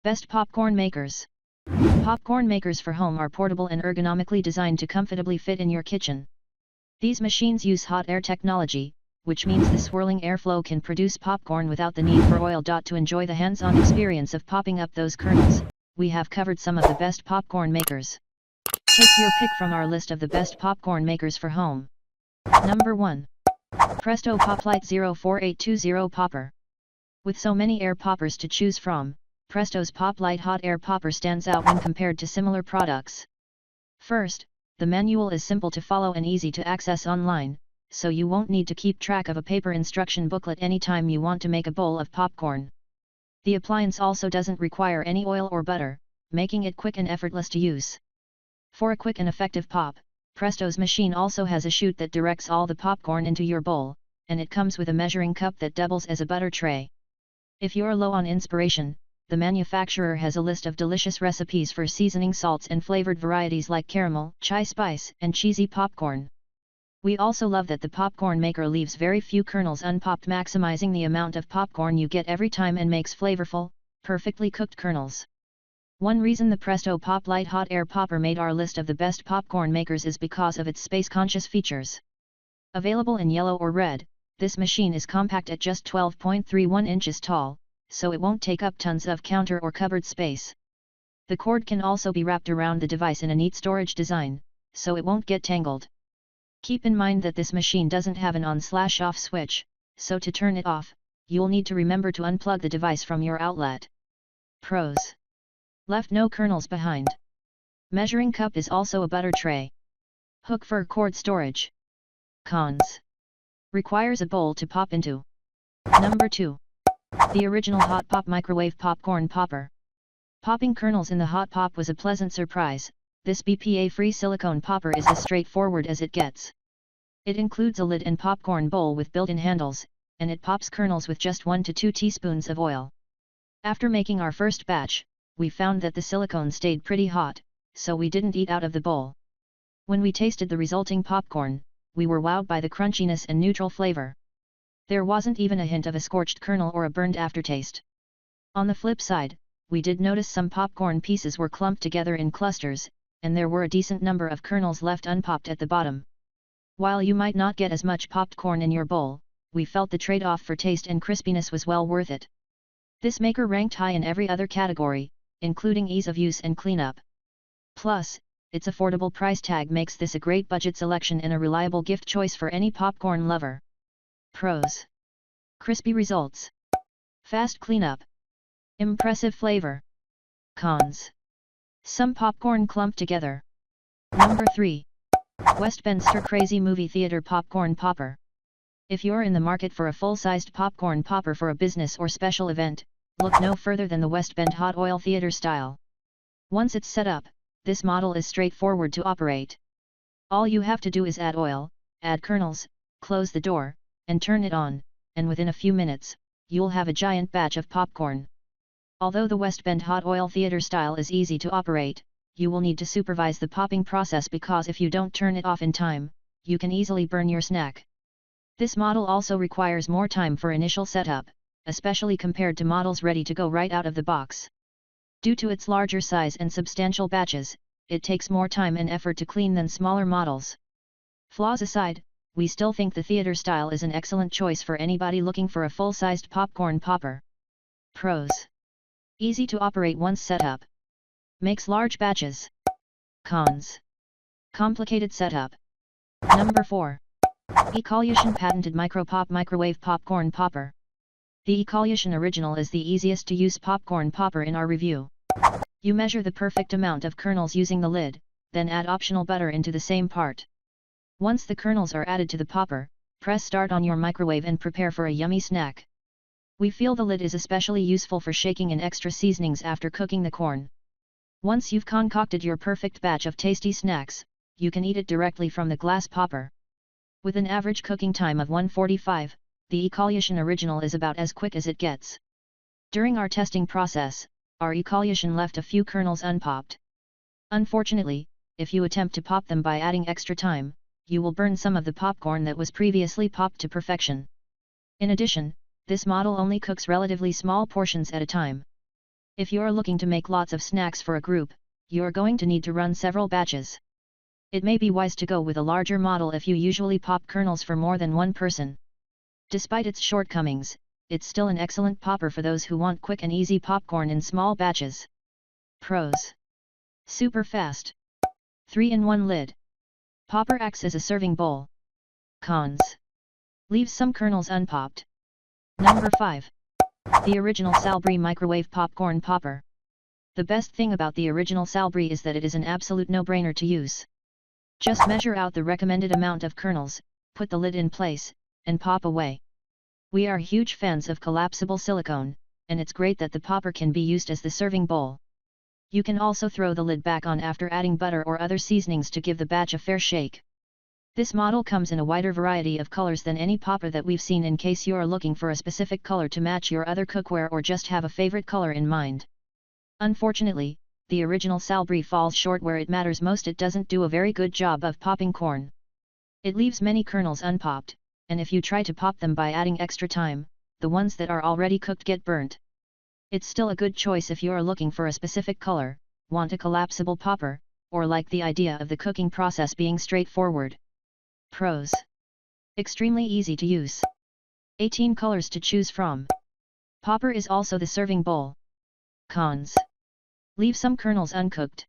Best popcorn makers. Popcorn makers for home are portable and ergonomically designed to comfortably fit in your kitchen. These machines use hot air technology, which means the swirling airflow can produce popcorn without the need for oil. To enjoy the hands-on experience of popping up those kernels, we have covered some of the best popcorn makers. Take your pick from our list of the best popcorn makers for home. Number 1. Presto Poplite 04820 Popper. With so many air poppers to choose from, Presto's Poplite hot air popper stands out when compared to similar products. First, the manual is simple to follow and easy to access online, so you won't need to keep track of a paper instruction booklet anytime you want to make a bowl of popcorn. The appliance also doesn't require any oil or butter, making it quick and effortless to use. For a quick and effective pop, Presto's machine also has a chute that directs all the popcorn into your bowl, and it comes with a measuring cup that doubles as a butter tray. If you're low on inspiration, the manufacturer has a list of delicious recipes for seasoning salts and flavored varieties like caramel, chai spice, and cheesy popcorn. We also love that the popcorn maker leaves very few kernels unpopped, maximizing the amount of popcorn you get every time and makes flavorful, perfectly cooked kernels. One reason the Presto Poplite hot air popper made our list of the best popcorn makers is because of its space-conscious features. Available in yellow or red, this machine is compact at just 12.31 inches tall, so it won't take up tons of counter or cupboard space. The cord can also be wrapped around the device in a neat storage design, so it won't get tangled. Keep in mind that this machine doesn't have an on/off switch, so to turn it off, you'll need to remember to unplug the device from your outlet. Pros. Left no kernels behind. Measuring cup is also a butter tray. Hook for cord storage. Cons. Requires a bowl to pop into. Number 2. The original Hotpop microwave popcorn popper. Popping kernels in the Hotpop was a pleasant surprise. This BPA-free silicone popper is as straightforward as it gets. It includes a lid and popcorn bowl with built-in handles, and it pops kernels with just 1 to 2 teaspoons of oil. After making our first batch, we found that the silicone stayed pretty hot, so we didn't eat out of the bowl. When we tasted the resulting popcorn, we were wowed by the crunchiness and neutral flavor. There wasn't even a hint of a scorched kernel or a burned aftertaste. On the flip side, we did notice some popcorn pieces were clumped together in clusters, and there were a decent number of kernels left unpopped at the bottom. While you might not get as much popped corn in your bowl, we felt the trade-off for taste and crispiness was well worth it. This maker ranked high in every other category, including ease of use and cleanup. Plus, its affordable price tag makes this a great budget selection and a reliable gift choice for any popcorn lover. Pros. Crispy results. Fast cleanup. Impressive flavor. Cons. Some popcorn clumped together. Number 3. Westminster Crazy Movie Theater Popcorn Popper. If you're in the market for a full-sized popcorn popper for a business or special event, look no further than the West Bend Hot Oil Theater style. Once it's set up, this model is straightforward to operate. All you have to do is add oil, add kernels, close the door, and turn it on, and within a few minutes, you'll have a giant batch of popcorn. Although the West Bend Hot Oil Theater style is easy to operate, you will need to supervise the popping process because if you don't turn it off in time, you can easily burn your snack. This model also requires more time for initial setup, especially compared to models ready to go right out of the box. Due to its larger size and substantial batches, it takes more time and effort to clean than smaller models. Flaws aside, we still think the theater style is an excellent choice for anybody looking for a full-sized popcorn popper. Pros. Easy to operate once set up. Makes large batches. Cons. Complicated setup. Number 4. Ecolution patented Micropop microwave popcorn popper. The Ecolution Original is the easiest to use popcorn popper in our review. You measure the perfect amount of kernels using the lid, then add optional butter into the same part. Once the kernels are added to the popper, press start on your microwave and prepare for a yummy snack. We feel the lid is especially useful for shaking in extra seasonings after cooking the corn. Once you've concocted your perfect batch of tasty snacks, you can eat it directly from the glass popper. With an average cooking time of 1:45, the Ecolution Original is about as quick as it gets. During our testing process, our Ecolution left a few kernels unpopped. Unfortunately, if you attempt to pop them by adding extra time, you will burn some of the popcorn that was previously popped to perfection. In addition, this model only cooks relatively small portions at a time. If you're looking to make lots of snacks for a group, you're going to need to run several batches. It may be wise to go with a larger model if you usually pop kernels for more than one person. Despite its shortcomings, it's still an excellent popper for those who want quick and easy popcorn in small batches. Pros: super fast. 3-in-1 lid. Popper acts as a serving bowl. Cons: leaves some kernels unpopped. Number 5. The original Salbree microwave popcorn popper. The best thing about the original Salbree is that it is an absolute no-brainer to use. Just measure out the recommended amount of kernels, put the lid in place, and pop away. We are huge fans of collapsible silicone, and it's great that the popper can be used as the serving bowl. You can also throw the lid back on after adding butter or other seasonings to give the batch a fair shake. This model comes in a wider variety of colors than any popper that we've seen in case you're looking for a specific color to match your other cookware or just have a favorite color in mind. Unfortunately, the original Salbree falls short where it matters most. It doesn't do a very good job of popping corn. It leaves many kernels unpopped, and if you try to pop them by adding extra time, the ones that are already cooked get burnt. It's still a good choice if you're looking for a specific color, want a collapsible popper, or like the idea of the cooking process being straightforward. Pros: extremely easy to use. 18 colors to choose from. Popper is also the serving bowl. Cons: leave some kernels uncooked.